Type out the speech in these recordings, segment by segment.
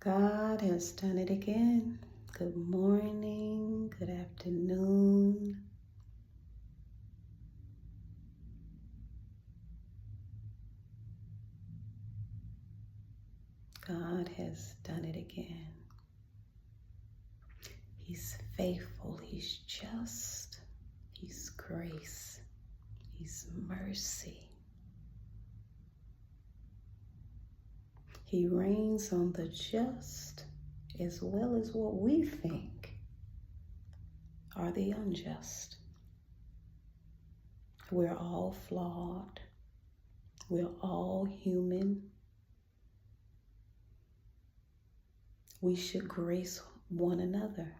God has done it again. Good morning, good afternoon. God has done it again. He's faithful, He's just, He's grace, He's mercy. He reigns on the just as well as what we think are the unjust. We're all flawed. We're all human. We should grace one another.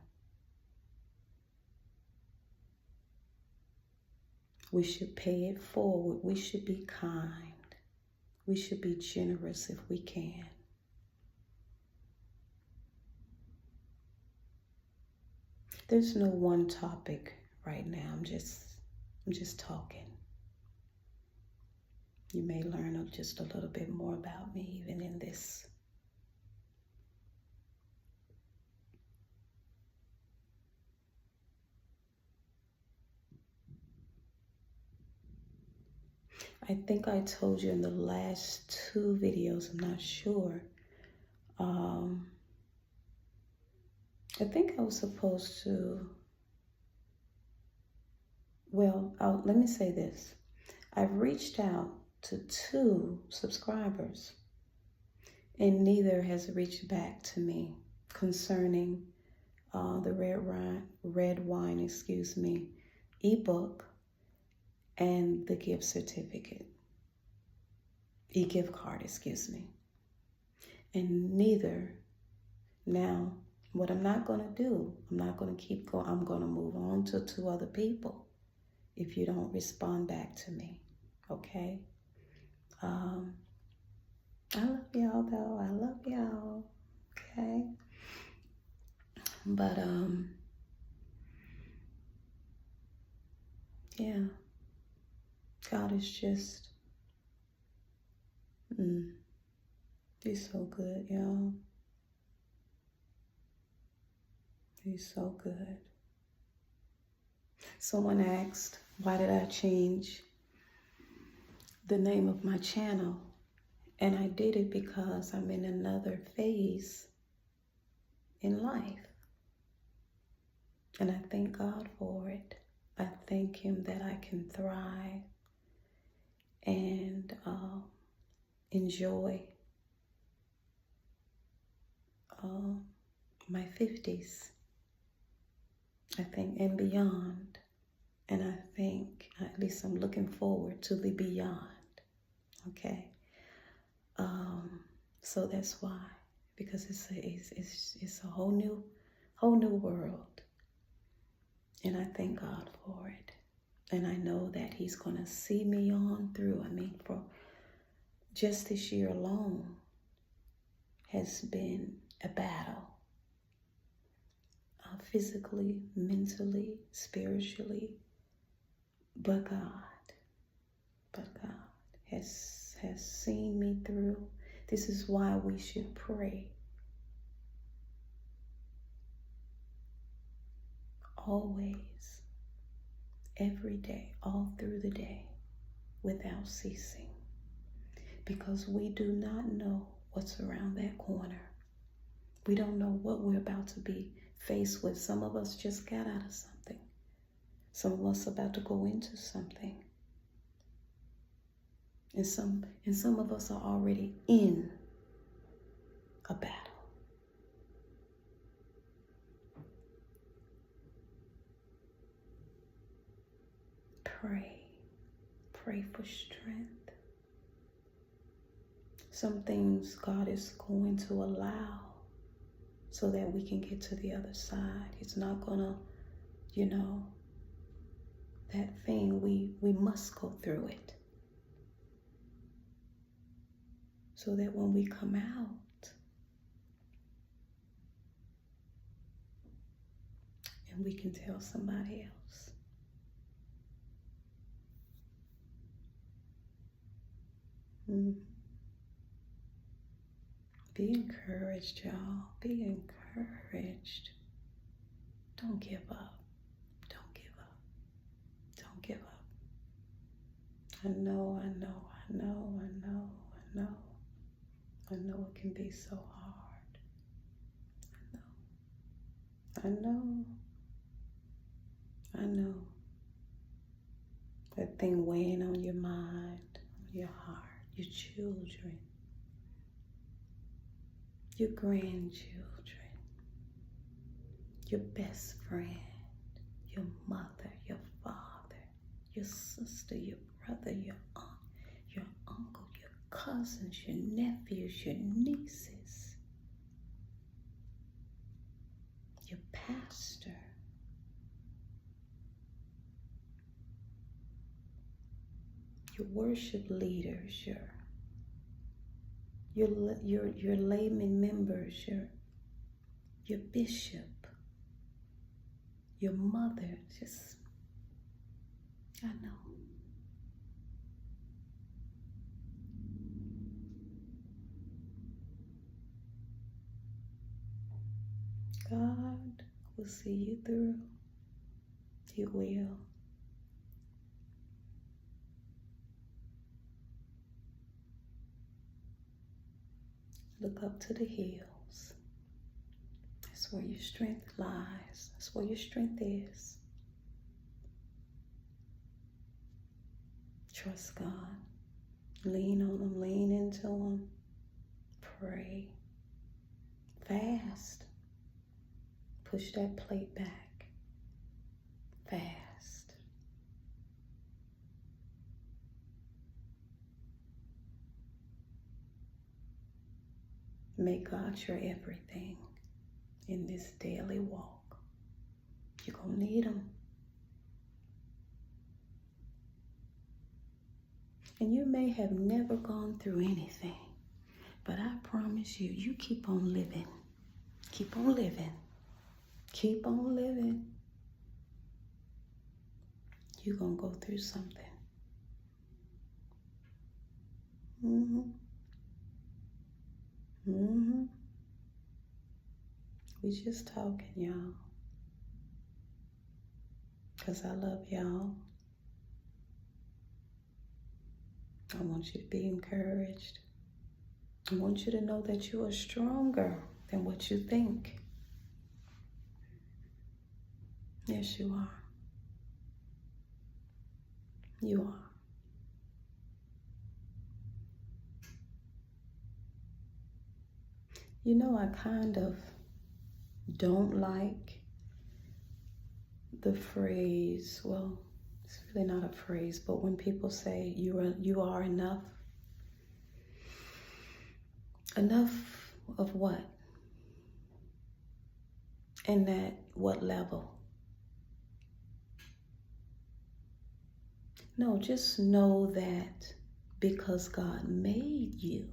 We should pay it forward. We should be kind. We should be generous if we can. There's no one topic right now. I'm just talking. You may learn just a little bit more about me even in this. I think I told you in the last 2 videos, I'm not sure. I think I was supposed to, let me say this. I've reached out to 2 subscribers and neither has reached back to me concerning the red wine, ebook and the gift certificate, e-gift card, and neither. Now, what I'm not going to do, I'm not going to keep going. I'm going to move on to 2 other people if you don't respond back to me, okay? I love y'all, though. I love y'all, okay? But, yeah, God is just, He's so good, y'all. He's so good. Someone asked, why did I change the name of my channel? And I did it because I'm in another phase in life. And I thank God for it. I thank Him that I can thrive and enjoy my 50s, I think, and beyond. And I think, at least I'm looking forward to the beyond, okay? So that's why, because it's a whole new world. And I thank God for it. And I know that He's going to see me on through. I mean, for just this year alone has been a battle. Physically, mentally, spiritually. But God has seen me through. This is why we should pray always, every day, all through the day, without ceasing. Because we do not know what's around that corner. We don't know what we're about to be faced with. Some of us just got out of something. Some of us about to go into something. And some of us are already in a battle. Pray for strength. Some things God is going to allow so that we can get to the other side. It's not gonna, that thing, we must go through it. So that when we come out and we can tell somebody else. Be encouraged, y'all. Be encouraged. Don't give up. Don't give up. Don't give up. I know. I know it can be so hard. I know. That thing weighing on your mind, on your heart, your children, your grandchildren, your best friend, your mother, your father, your sister, your brother, your aunt, your uncle, your cousins, your nephews, your nieces, your pastor, your worship leaders, your layman members, your bishop, your mother. Just, I know. God will see you through. He will. Look up to the hills. That's where your strength lies. That's where your strength is. Trust God. Lean on Him. Lean into Him. Pray. Fast. Push that plate back. Fast. Make God your everything in this daily walk. You're going to need Him. And you may have never gone through anything, but I promise you, you keep on living. Keep on living. Keep on living. You're going to go through something. We just talking, y'all. Because I love y'all. I want you to be encouraged. I want you to know that you are stronger than what you think. Yes, you are. You are. You know, I kind of don't like the phrase, well, it's really not a phrase, but when people say you are enough. Enough of what? And at what level? No, just know that because God made you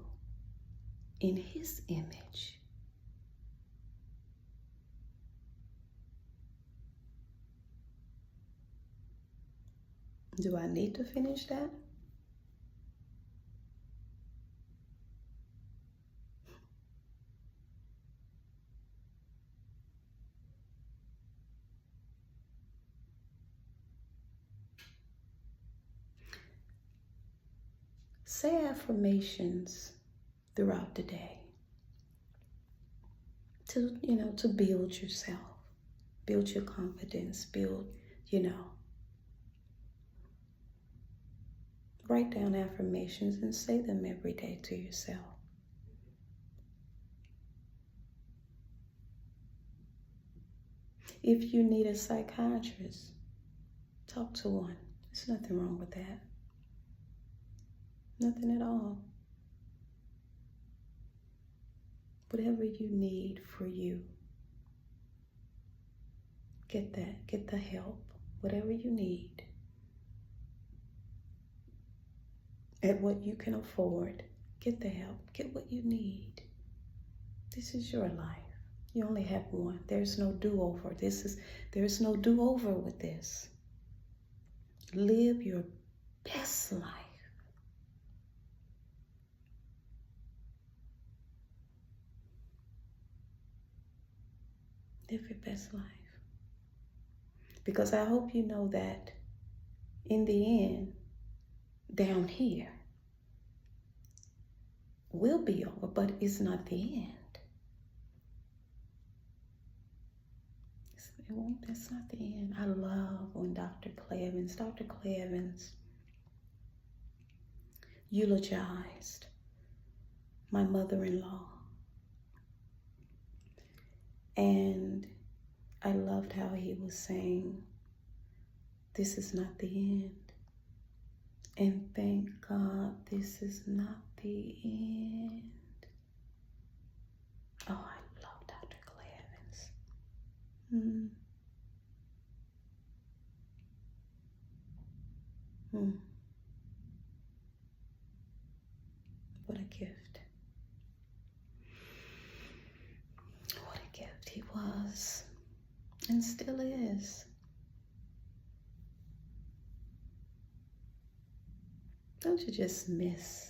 in His image, do I need to finish that? Say affirmations throughout the day to build yourself, build your confidence, write down affirmations and say them every day to yourself. If you need a psychiatrist, talk to one. There's nothing wrong with that. Nothing at all. Whatever you need for you, get that. Get the help. Whatever you need. At what you can afford, get the help. Get what you need. This is your life. You only have one. There's no do-over. There's no do-over with this. Live your best life. Live your best life. Because I hope you know that in the end, down here, will be over, but it's not the end. That's not the end. I love when Dr. Clevens eulogized my mother-in-law. And I loved how he was saying, this is not the end. And thank God this is not the end. Oh, I love Dr. Clevens. What a gift. What a gift he was and still is. Don't you just miss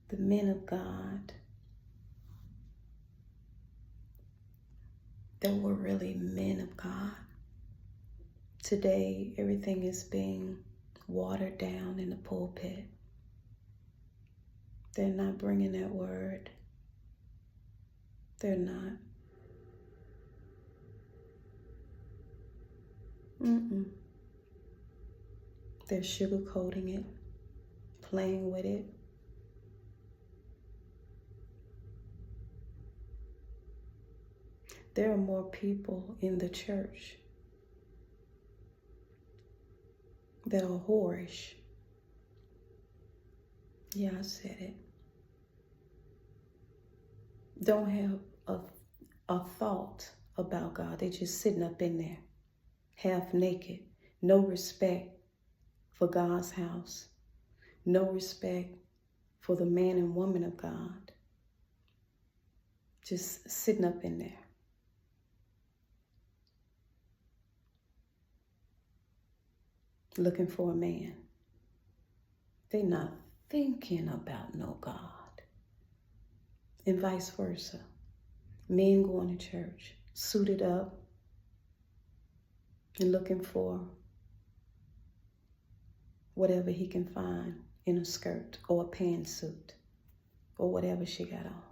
the men of God that were really men of God? Today, everything is being watered down in the pulpit. They're not bringing that word. They're not. They're sugarcoating it, playing with it. There are more people in the church that are whorish. Yeah, I said it. Don't have a thought about God. They're just sitting up in there, half naked. No respect for God's house. No respect for the man and woman of God. Just sitting up in there. Looking for a man. They're not thinking about no God. And vice versa. Men going to church, suited up, and looking for whatever he can find in a skirt or a pantsuit or whatever she got on.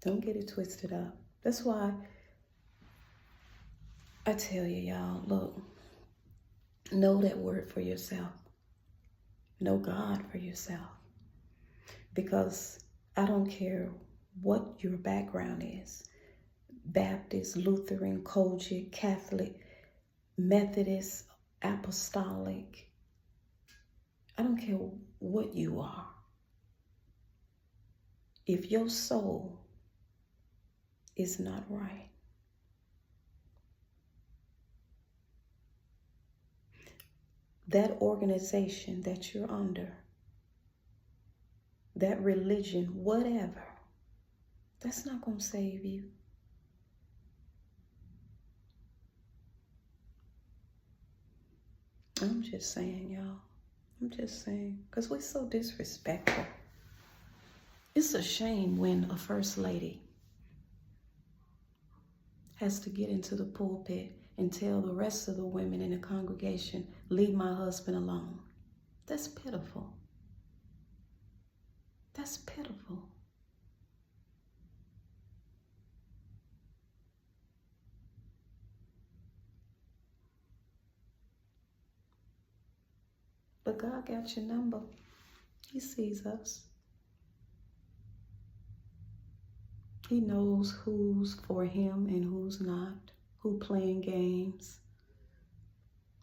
Don't get it twisted up. That's why I tell you, y'all, look, know that word for yourself. Know God for yourself. Because I don't care what your background is. Baptist, Lutheran, Kojic, Catholic, Methodist, Apostolic. I don't care what you are. If your soul is not right, that organization that you're under, that religion, whatever, that's not going to save you. I'm just saying, y'all. I'm just saying. Because we're so disrespectful. It's a shame when a first lady has to get into the pulpit and tell the rest of the women in the congregation, leave my husband alone. That's pitiful. That's pitiful. But God got your number. He sees us. He knows who's for him and who's not, who playing games.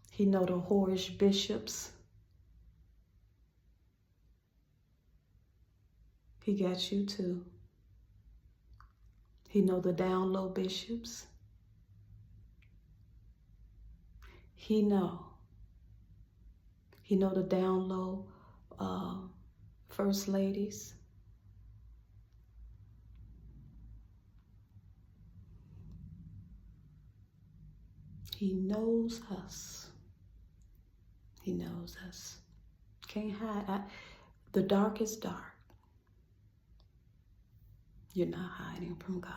He know the whorish bishops. He got you too. He know the down low bishops. He know the down low first ladies. He knows us. He knows us. Can't hide. The dark is dark. You're not hiding from God.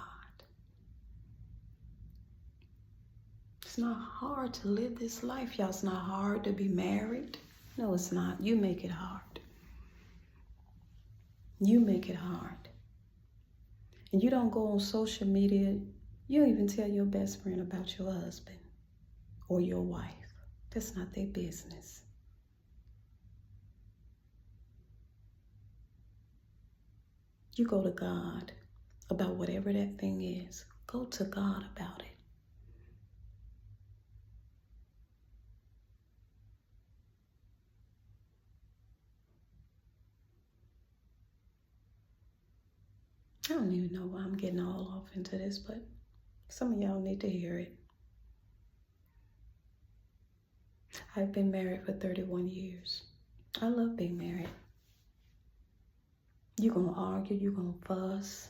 It's not hard to live this life, y'all. It's not hard to be married. No, it's not. You make it hard. You make it hard. And you don't go on social media. You don't even tell your best friend about your husband or your wife. That's not their business. You go to God about whatever that thing is. Go to God about it. I don't even know why I'm getting all off into this, but some of y'all need to hear it. I've been married for 31 years. I love being married. You're going to argue, you're going to fuss.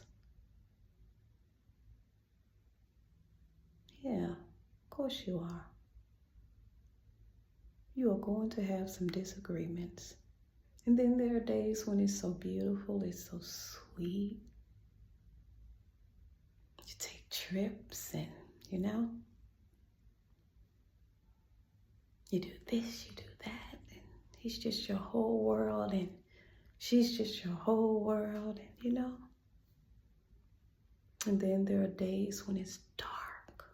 Yeah, of course you are. You are going to have some disagreements. And then there are days when it's so beautiful, it's so sweet. You take trips and, you do this, you do that. And he's just your whole world and she's just your whole world, and And then there are days when it's dark.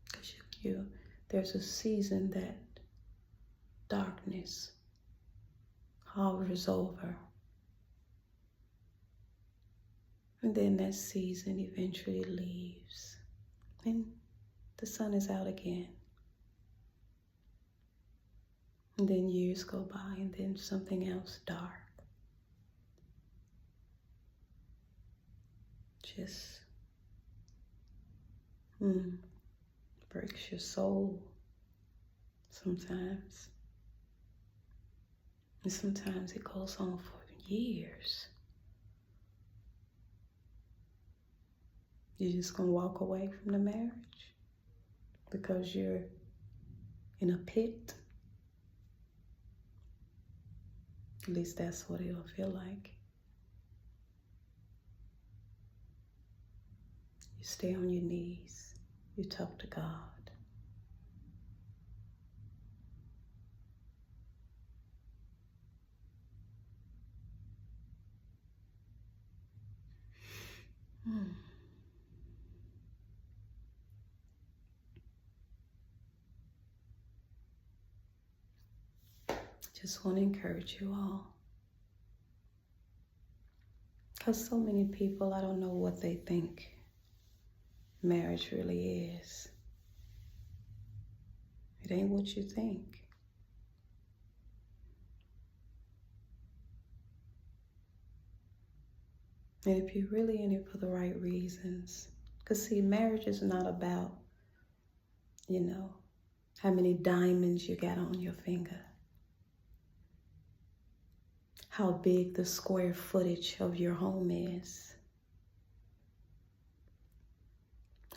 Because there's a season that darkness hovers over. And then that season eventually leaves. And the sun is out again. And then years go by and then something else dark. Just breaks your soul sometimes. And sometimes it goes on for years. You're just going to walk away from the marriage because you're in a pit. At least that's what it'll feel like. You stay on your knees. You talk to God. Just want to encourage you all. Because so many people, I don't know what they think marriage really is. It ain't what you think. And if you're really in it for the right reasons, because see, marriage is not about, how many diamonds you got on your finger, how big the square footage of your home is,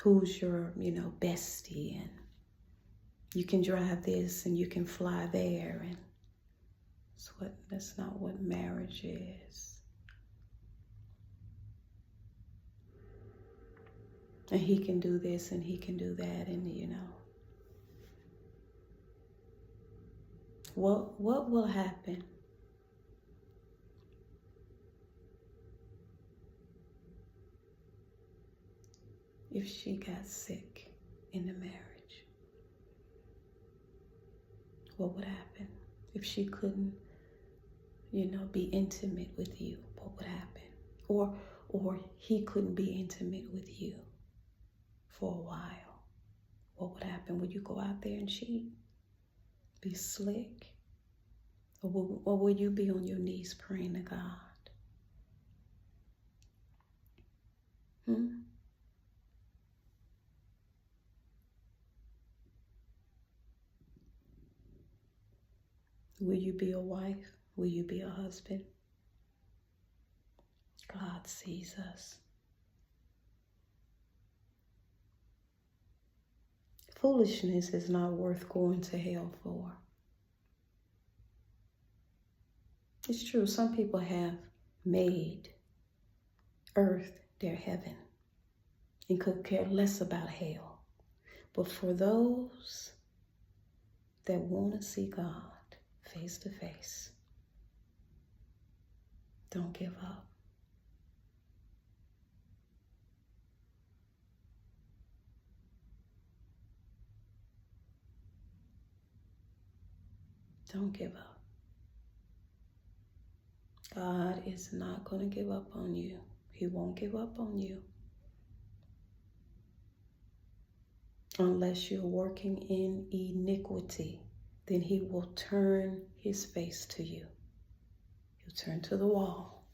who's your, bestie, and you can drive this and you can fly there, and that's not what marriage is. And he can do this and he can do that, and what will happen if she got sick in the marriage? What would happen if she couldn't, be intimate with you? What would happen? Or he couldn't be intimate with you for a while. What would happen? Would you go out there and cheat? Be slick? Or will you be on your knees praying to God? Will you be a wife? Will you be a husband? God sees us. Foolishness is not worth going to hell for. It's true, some people have made earth their heaven and could care less about hell. But for those that want to see God face to face, don't give up. Don't give up. God is not going to give up on you. He won't give up on you unless you're working in iniquity. Then he will turn his face to you. He'll turn to the wall.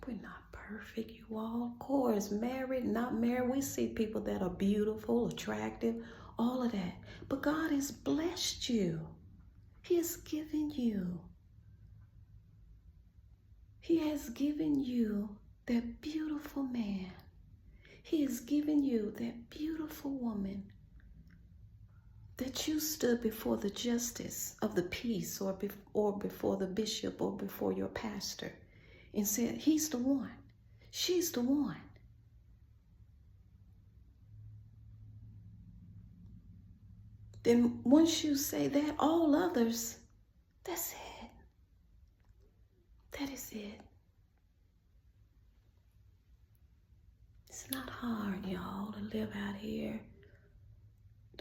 We're not perfect, you all. Of course, married, not married. We see people that are beautiful, attractive, all of that. But God has blessed you. He has given you. He has given you that beautiful man. He has given you that beautiful woman that you stood before the justice of the peace or before the bishop or before your pastor and said, he's the one. She's the one. Then once you say that, all others, that's it. That is it. It's not hard, y'all, to live out here.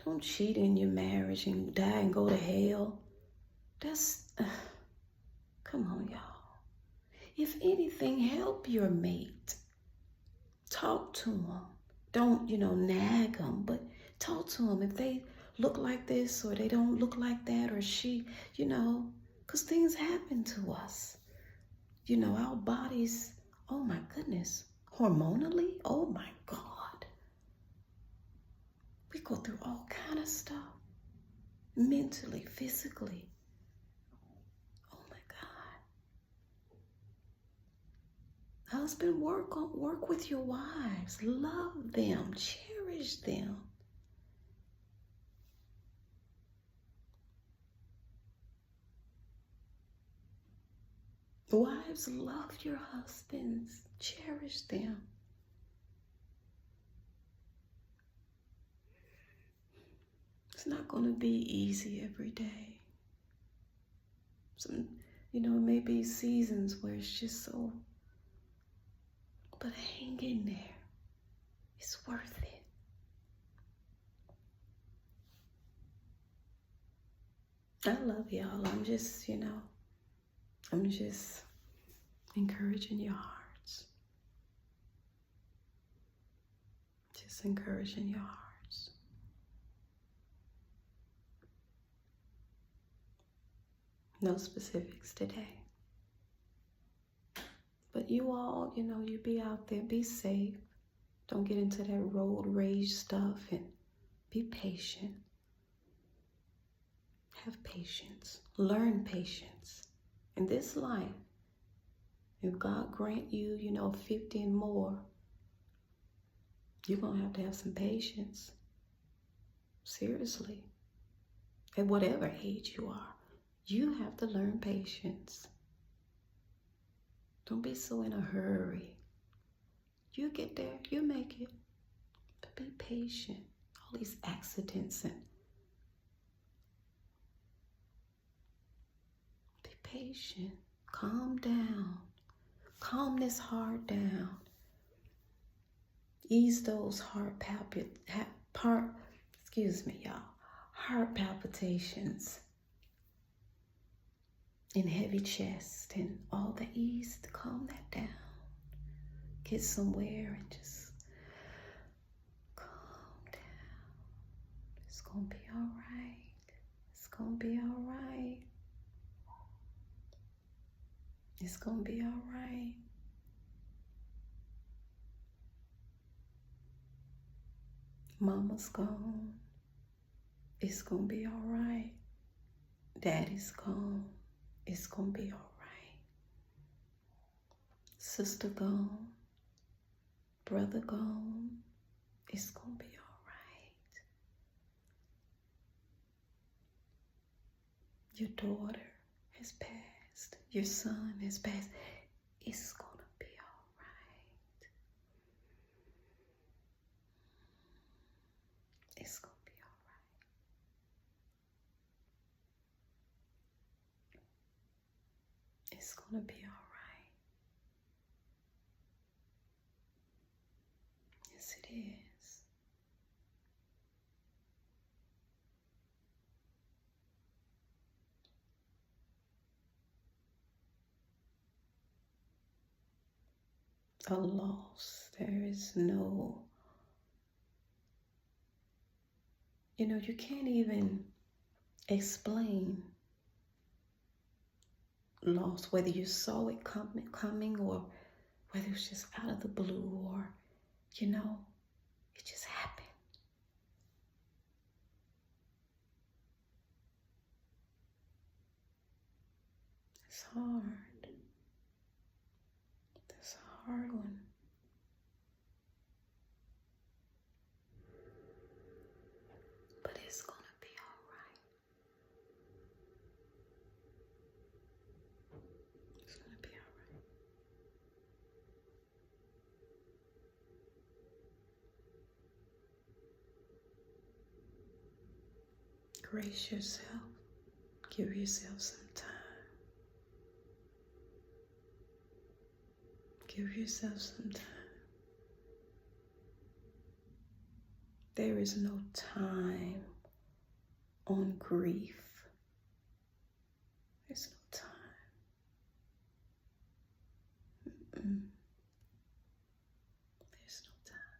Don't cheat in your marriage and die and go to hell. Come on, y'all. If anything, help your mate. Talk to them. Don't, nag them, but talk to them. If they look like this or they don't look like that, or she, because things happen to us. Our bodies, oh my goodness, hormonally, oh my God. We go through all kind of stuff, mentally, physically. Oh my God. Husband, work with your wives. Love them, cherish them. Wives, love your husbands, cherish them. It's not going to be easy every day. It may be seasons where it's just so, but hang in there. It's worth it. I love y'all. I'm just encouraging your hearts. Just encouraging your hearts. No specifics today. But you all, you be out there, be safe. Don't get into that road rage stuff, and be patient. Have patience. Learn patience. In this life, if God grant you, 50 and more, you're going to have some patience. Seriously. At whatever age you are, you have to learn patience. Don't be so in a hurry. You get there, you make it. But be patient. All these accidents and be patient. Calm down. Calm this heart down. Ease those heart palpitations and heavy chest and all the ease to calm that down. Get somewhere and just calm down. It's gonna be all right. It's gonna be all right. It's gonna be all right. Mama's gone. It's gonna be all right. Daddy's gone. It's gonna be all right. Sister gone. Brother gone. It's gonna be all right. Your daughter has passed. Your son has passed. It's going to be all right. It's going to be all right. It's going to be all right. Yes, it is. A loss. There is no, you can't even explain loss, whether you saw it coming or whether it was just out of the blue or, it just happened. It's hard. That's a hard one. But it's going to be all right. It's going to be all right. Grace yourself. Give yourself some time. Give yourself some time. There is no time on grief. There's no time. There's no time.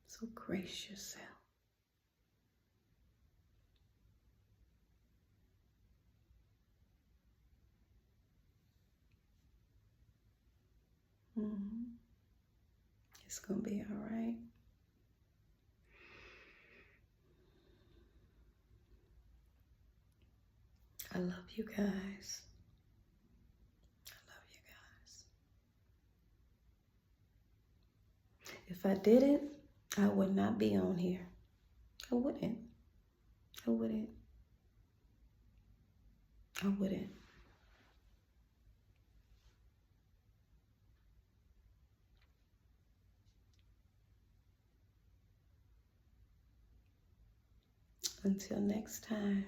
So grace yourself. It's going to be all right. I love you guys. I love you guys. If I didn't, I would not be on here. I wouldn't. I wouldn't. I wouldn't. Until next time.